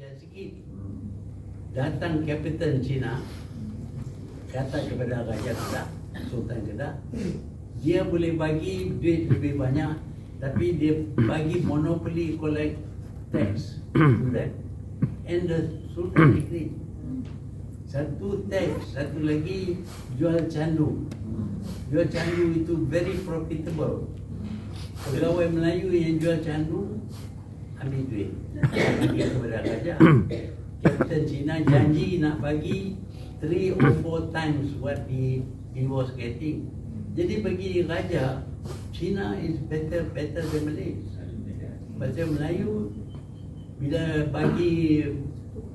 Raja sikit. Datang Kapten Cina, kata kepada Raja Kedah, Sultan Kedah, dia boleh bagi duit lebih banyak, tapi dia bagi monopoli collect tax to them. And the Sultan agreed. Satu tax, satu lagi jual candu. Jual candu itu very profitable. Pegawai Melayu yang jual candu ambil duit, bagi kepada Raja. Kapten Cina janji nak bagi 3 or 4 times what he was getting. Jadi bagi Raja, Cina is better than Malay. Pasal Melayu bila bagi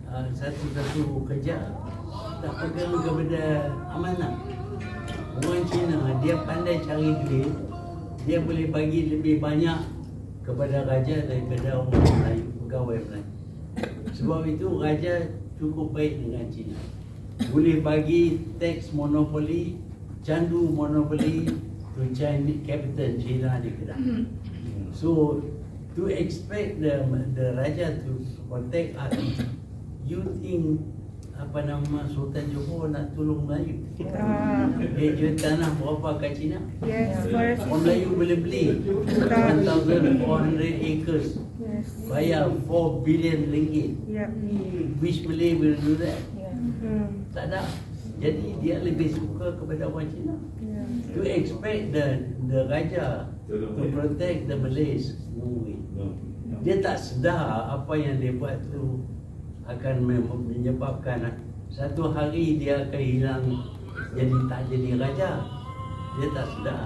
satu-satu kerja tak pegang kepada amanah. Orang Cina dia pandai cari duit, dia boleh bagi lebih banyak kepada Raja daripada orang Melayu, pegawai Melayu. Sebab itu Raja cukup baik dengan Cina. Boleh bagi tax monopoli, candu monopoli to Chinese Kapten Cina di Kedah. So to expect the Raja to protect us, you think Sultan Johor nak tolong Melayu? Dia jual tanah berapa kat Cina? Yes, orang Melayu boleh beli 1,400 acres. Yes. Bayar 4 billion ringgit. Yep. Which Malay will do that? Yeah. Tak ada. Jadi dia lebih suka kepada orang Cina. Yeah. To expect the Raja to protect the Malays, no way. Dia tak sedar apa yang dia buat tu akan menyebabkan satu hari dia akan hilang, jadi tak jadi Raja. Dia tak sedar.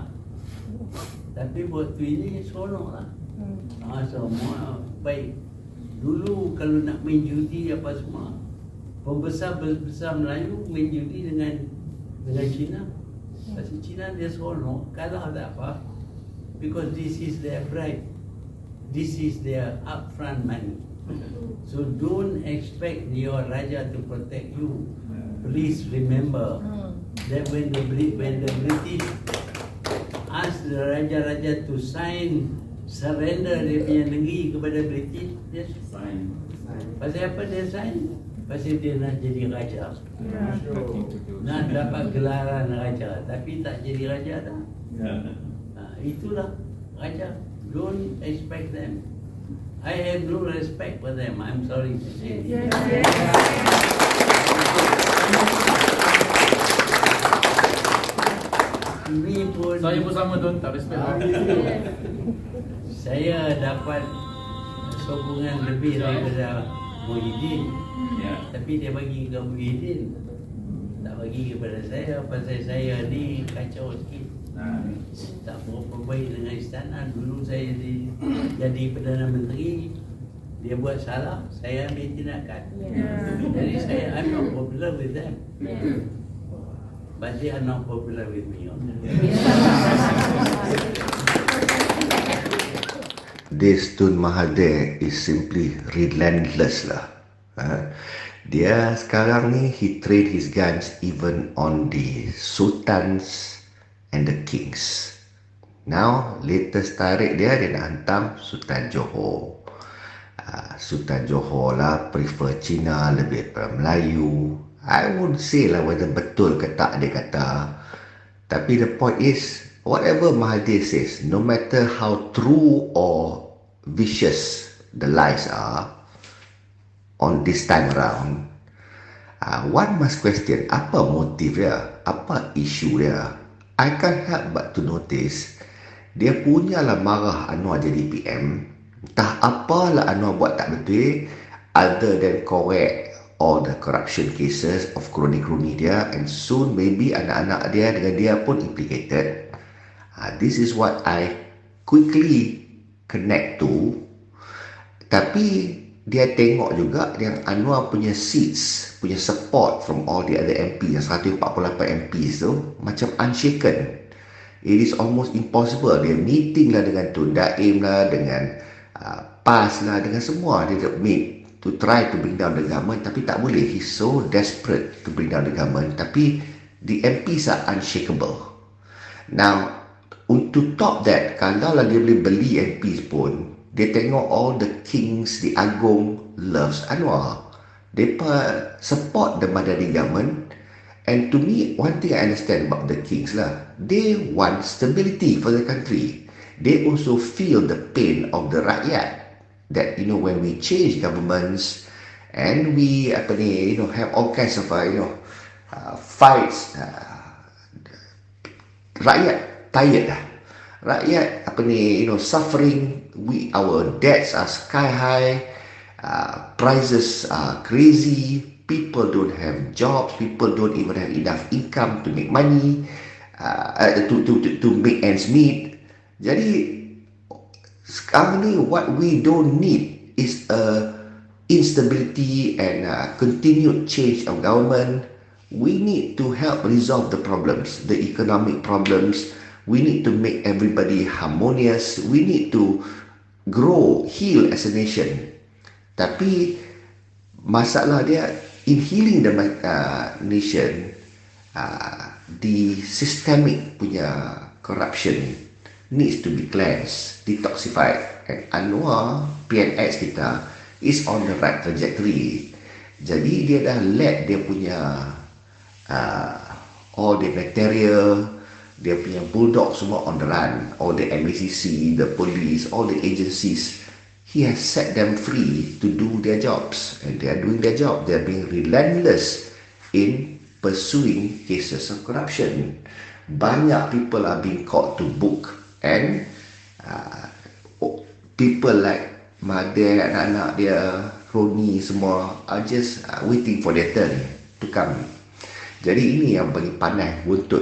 Tapi waktu ini seronok lah. Semua baik. Dulu kalau nak main judi apa semua, pembesar-besar Melayu main judi dengan Cina. Pasal Cina dia seronok, kalah tak apa. Because this is their bribe. This is their upfront money. So don't expect your Raja to protect you. Please remember that when the British asked the Raja to sign surrender dia punya negeri kepada British, dia sign. Pasal apa dia sign? Pasal dia nak jadi Raja. Nak dapat gelaran Raja, tapi tak jadi Raja dah. Itulah Raja. Don't expect them. I have no respect for them. I'm sorry to say. Yes. Ini pun Saya pun sama Don, tak respect. saya dapat sokongan lebih daripada Muhyiddin. Tapi dia bagi ke Muhyiddin, tak bagi kepada saya. Pasal saya ni kacau sikit. Tak berapa baik dengan istana. Dulu saya jadi Perdana Menteri, dia buat salah, saya ambil tindakan. Jadi I'm not popular with them, but they are not popular with me. This Tun Mahathir is simply relentless lah. Dia sekarang ni he trade his guns even on the sultans and the kings. Now latest tarik dia nak hantam Sultan Johor. Sultan Johor lah prefer Cina lebih daripada Melayu. I won't say lah whether betul ke tak dia kata. Tapi the point is, whatever Mahathir says, no matter how true or vicious the lies are on this time around, one must question apa motif dia, apa isu dia. I can't help but to notice dia punyalah marah Anwar jadi PM. Entah apalah Anwar buat tak betul, other than correct all the corruption cases of kroni-kroni dia, and soon maybe anak-anak dia dengan dia pun implicated. This is what I quickly connect to. Tapi dia tengok juga yang Anwar punya seats, punya support from all the other MPs, yang 148 MPs tu macam unshaken. It is almost impossible. Dia meeting lah dengan Tun Daim lah, dengan PAS lah, dengan semua dia meet to try to bring down the government, tapi tak boleh. He's so desperate to bring down the government, tapi the MPs are unshakable. Now, untuk top that, kalau lah dia boleh beli MPs pun, Dia tengok all the kings, the Agong loves Anwar. Mereka support the Madani government. And to me, one thing I understand about the kings lah, they want stability for the country. They also feel the pain of the rakyat. That, when we change governments and we have all kinds of fights, rakyat tired lah. Rakyat suffering. Our debts are sky high, prices are crazy, people don't have jobs, people don't even have enough income to make money, to make ends meet. Jadi sekarang ni what we don't need is a instability and continued change of government. We need to help resolve the problems, the economic problems. We need to make everybody harmonious. We need to grow, heal as a nation. Tapi masalah dia, in healing the nation, the systemic punya corruption needs to be cleansed, detoxified. And Anwar, PNX kita, is on the right trajectory. Jadi dia dah let dia punya all the material, dia punya bulldog semua on the run. All the MACC, the police, all the agencies, he has set them free to do their jobs. And they are doing their job. They are being relentless in pursuing cases of corruption. Banyak people are being called to book. And people like Mahathir, anak-anak dia, Roni semua are just waiting for their turn to come. Jadi ini yang bagi panas buntut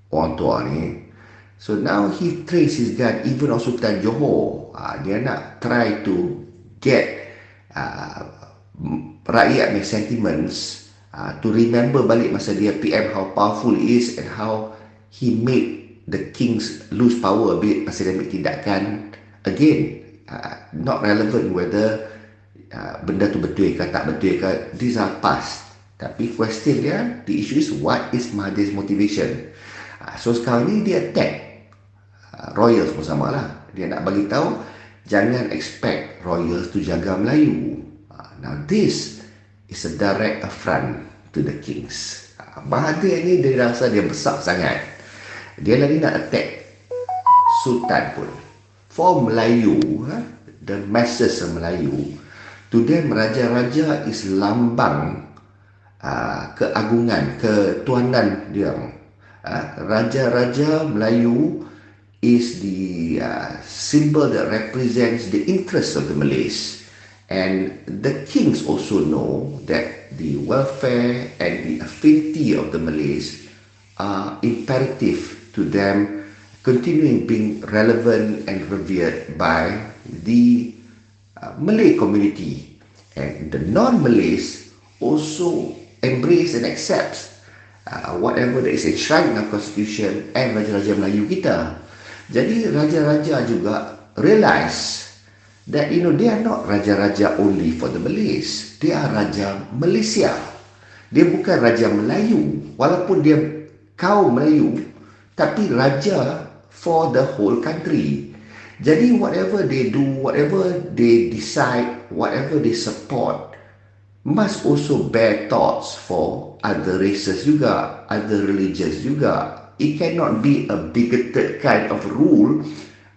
orang tua ni. So now he trace his gun even on Sultan Johor. Dia nak try to get rakyat punya sentiments, to remember balik masa dia PM, how powerful he is and how he made the kings lose power masa dia ambil tindakan. Again, not relevant whether benda tu betul ke tak betul ke, these are past. Tapi question dia, the issue is what is Mahathir's motivation. So sekarang ni dia attack royals pun sama lah. Dia nak bagi tahu jangan expect royals to jaga Melayu. Now this is a direct affront to the kings. Mahathir ni dia rasa dia besar sangat. Dia lagi nak attack Sultan pun. For Melayu, the masses of Melayu, to them raja-raja is lambang keagungan, ketuanan dia. Raja-raja Melayu is the symbol that represents the interests of the Malays. And the kings also know that the welfare and the affinity of the Malays are imperative to them continuing being relevant and revered by the Malay community. And the non-Malays also embrace and accept whatever that is enshrined in our constitution and Raja-Raja Melayu kita. Jadi Raja-Raja juga realize that they are not Raja-Raja only for the Malays. They are Raja Malaysia. Dia bukan Raja Melayu. Walaupun dia kaum Melayu, tapi Raja for the whole country. Jadi whatever they do, whatever they decide, whatever they support, must also bear thoughts for other races juga, other religions juga. It cannot be a bigoted kind of rule.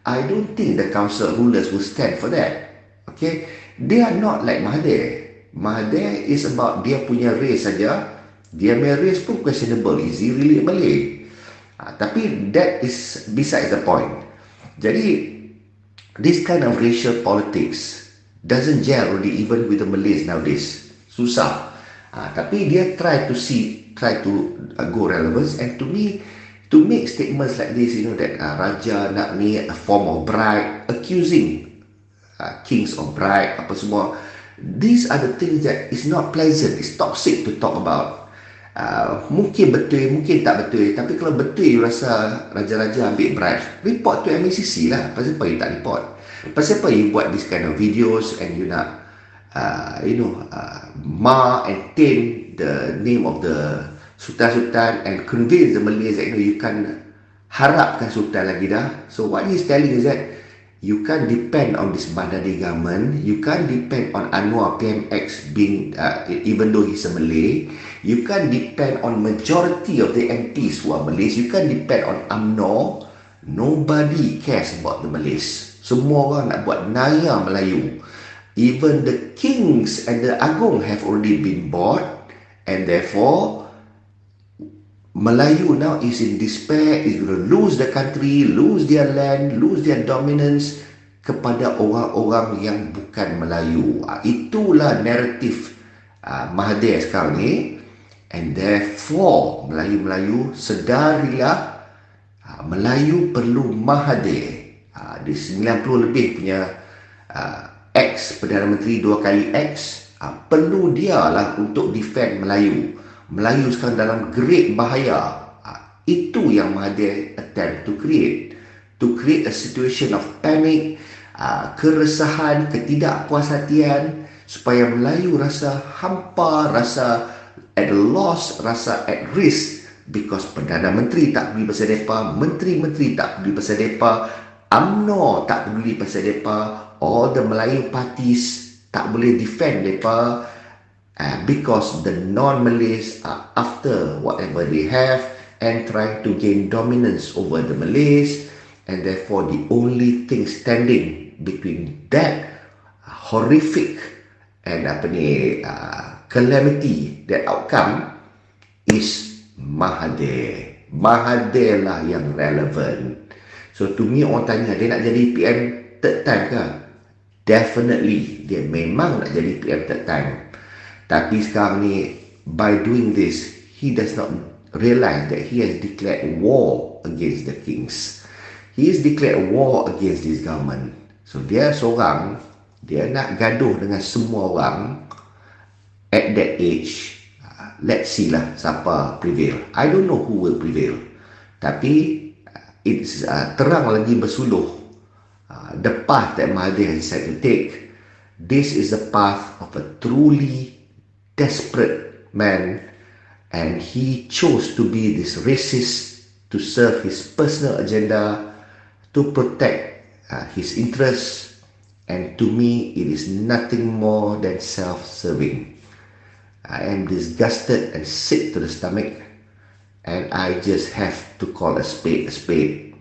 I don't think the council rulers will stand for that. Okay, they are not like Mahathir. Mahathir is about dia punya race saja. Dia punya race pun questionable. Is he really Malay? Tapi that is beside the point. Jadi this kind of racial politics doesn't gel really even with the Malays nowadays. Susah. Tapi dia try to go relevance. And to me, to make statements like this, that Raja nak ni a form of bribe, accusing kings of bribe, apa semua, these are the things that is not pleasant, it's toxic to talk about. Mungkin betul, mungkin tak betul. Tapi kalau betul you rasa Raja-Raja ambil bribe, report to MACC lah. Pasal apa you tak report? Pasal apa you buat this kind of videos and you nak mar and taint the name of the Sultan and convince the Malays that you can harapkan Sultan lagi dah. So what he's telling is that You can't depend on this Badadi government. You can't depend on Anwar PMX being, even though he's a Malay. You can't depend on majority of the MPs who are Malays. You can't depend on UMNO. Nobody cares about the Malays. Semua orang nak buat naya Melayu. Even the kings and the Agong have already been bought, and therefore Melayu now is in despair, is going to lose the country, lose their land, lose their dominance kepada orang-orang yang bukan Melayu. Itulah naratif Mahathir sekarang ni. And therefore, Melayu-Melayu sedarilah, Melayu perlu Mahathir. Di 90 lebih punya ex-Perdana Menteri, 2 kali ex, perlu dia lah untuk defend Melayu. Melayu sekarang dalam great bahaya. Itu yang Mahathir attempt to create. To create a situation of panic, keresahan, ketidakpuashatian, supaya Melayu rasa hampa, rasa at a loss, rasa at risk, because Perdana Menteri tak peduli pasal mereka, menteri-menteri tak peduli pasal mereka, UMNO tak peduli pasal mereka, all the Melayu parties tak boleh defend mereka, because the non-Malays are after whatever they have and trying to gain dominance over the Malays, and therefore the only thing standing between that horrific and calamity, that outcome, is Mahathir. Mahathir lah yang relevant. So to me, orang tanya dia nak jadi PM third time ke? Definitely dia memang nak jadi PM third time. Tapi sekarang ni, by doing this, he does not realize that he has declared war against the kings. He has declared war against this government. So dia seorang, dia nak gaduh dengan semua orang at that age. Let's see lah siapa prevail. I don't know who will prevail. Tapi it's terang lagi bersuluh. The path that Mahathir has decided to take, this is the path of a truly desperate man, and he chose to be this racist to serve his personal agenda, to protect his interests, and to me it is nothing more than self-serving. I am disgusted and sick to the stomach, and I just have to call a spade a spade.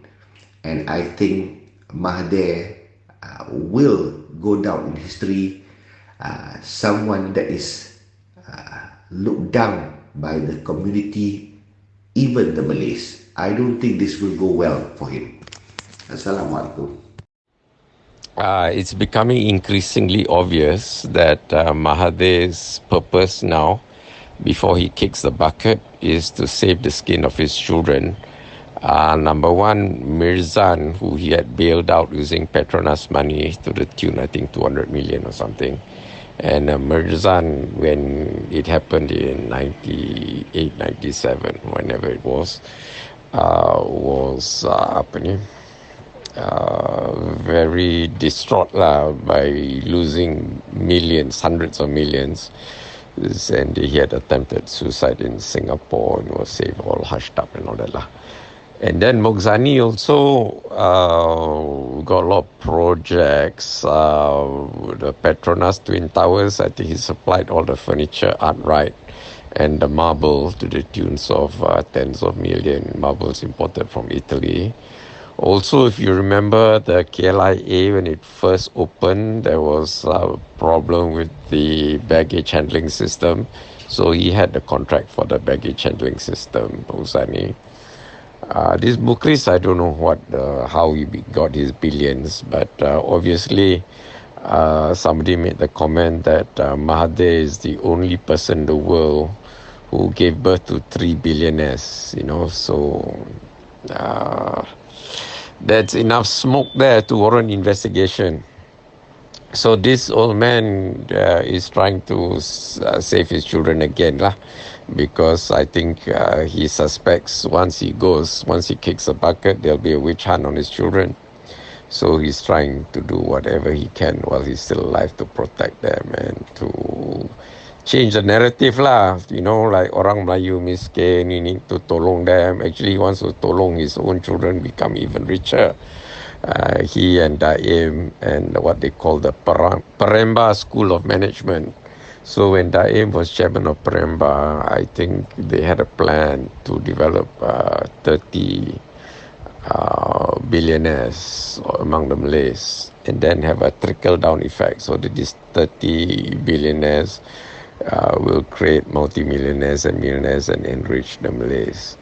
And I think Mahathir will go down in history, someone that is looked down by the community, even the Malays. I don't think this will go well for him. Assalamualaikum. It's becoming increasingly obvious that Mahathir's purpose now, before he kicks the bucket, is to save the skin of his children. Number one, Mirzan, who he had bailed out using Petronas money to the tune, I think, 200 million or something. And Mirzan, when it happened in 98, 97, whenever it was very distraught by losing millions, hundreds of millions. And he had attempted suicide in Singapore and was saved, all hushed up and all that lah. And then Mogzani also got a lot of projects. The Petronas Twin Towers, I think he supplied all the furniture outright and the marble to the tunes of tens of million marbles imported from Italy. Also, if you remember the KLIA, when it first opened, there was a problem with the baggage handling system. So he had the contract for the baggage handling system, Mogzani. This Mukhlis, I don't know how he got his billions, but obviously somebody made the comment that Mahathir is the only person in the world who gave birth to 3 billionaires, so that's enough smoke there to warrant investigation. So this old man is trying to save his children again lah, because I think he suspects once he kicks the bucket, there'll be a witch hunt on his children. So he's trying to do whatever he can while he's still alive to protect them and to change the narrative lah. Like orang Melayu miskin, he need to tolong them. Actually, he wants to tolong his own children become even richer. He and Daim and what they call the Peremba School of Management. So when Daim was chairman of Peremba, I think they had a plan to develop 30 billionaires among the Malays and then have a trickle-down effect. So that these 30 billionaires will create multi-millionaires and millionaires and enrich the Malays.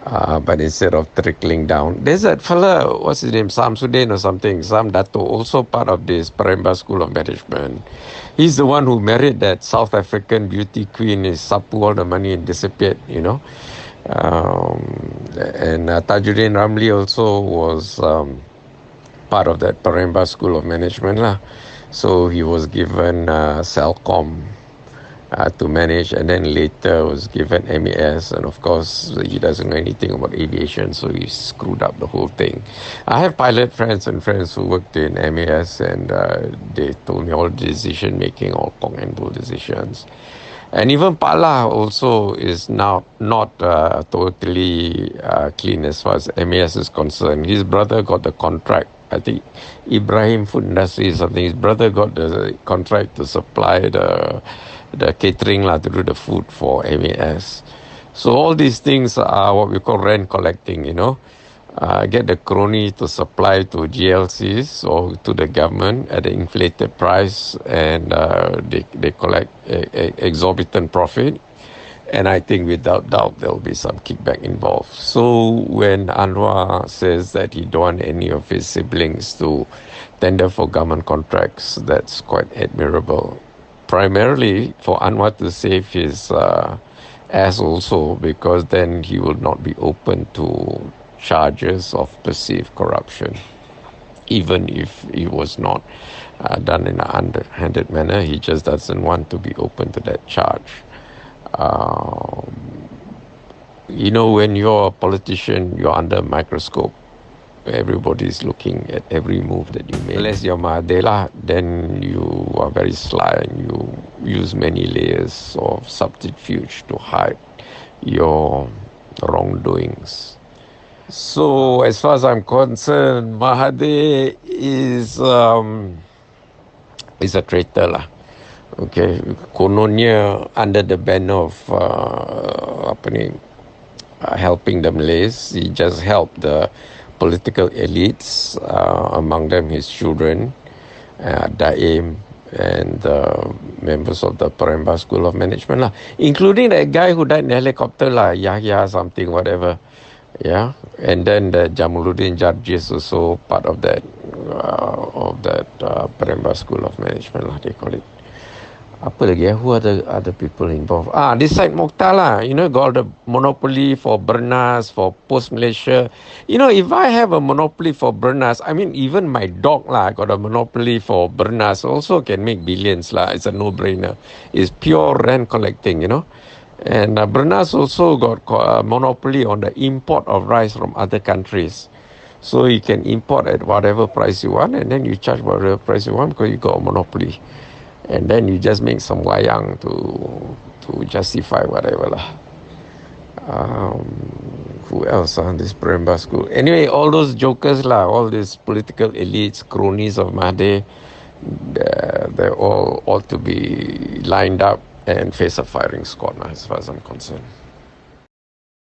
But instead of trickling down, there's that fella, what's his name, Samsudin or something, Sam Dato, also part of this Peremba School of Management. He's the one who married that South African beauty queen, is sapu all the money and disappeared, you know. And Tajuddin Ramli also was part of that Peremba School of Management lah. So he was given Celcom to manage, and then later was given MAS, and of course he doesn't know anything about aviation, so he screwed up the whole thing. I have pilot friends and friends who worked in MAS, and they told me all decision making, all Kong and Bull decisions. And even Pala also is now not totally clean as far as MAS is concerned. His brother got the contract. I think Ibrahim Food Industry is something. His brother got the contract to supply the catering to do the food for MAS. So all these things are what we call rent collecting, you know. Get the crony to supply to GLCs or to the government at an inflated price, and they collect exorbitant profit. And I think without doubt there will be some kickback involved. So when Anwar says that he don't want any of his siblings to tender for government contracts, that's quite admirable. Primarily for Anwar to save his ass also, because then he will not be open to charges of perceived corruption. Even if it was not done in an underhanded manner, he just doesn't want to be open to that charge. You know, when you're a politician, you're under a microscope. Everybody's looking at every move that you make. Unless you're Mahathir, then you are very sly and you use many layers of subterfuge to hide your wrongdoings. So, as far as I'm concerned, Mahathir is a traitor lah. Okay, kononnya under the banner of helping the Malays. He just helped the political elites, among them his children, Daim, and members of the Peremba School of Management lah, including that guy who died in the helicopter lah, Yahya something, whatever. Yeah, and then the Jamuluddin Jarjis also part of that Peremba School of Management lah, they call it. Apa lagi who are the other people involved? This side Mokhtar lah, you know, got the monopoly for Bernas, for Post Malaysia. You know, if I have a monopoly for Bernas, I mean, even my dog lah got a monopoly for Bernas, also can make billions lah. It's a no-brainer. It's pure rent collecting, you know. And Bernas also got a monopoly on the import of rice from other countries. So you can import at whatever price you want, and then you charge whatever price you want because you got a monopoly. And then you just make some wayang to justify whatever lah. Who else this Peremba School? Anyway, all those jokers lah, all these political elites, cronies of Mahathir, they're all ought to be lined up and face a firing squad as far as I'm concerned.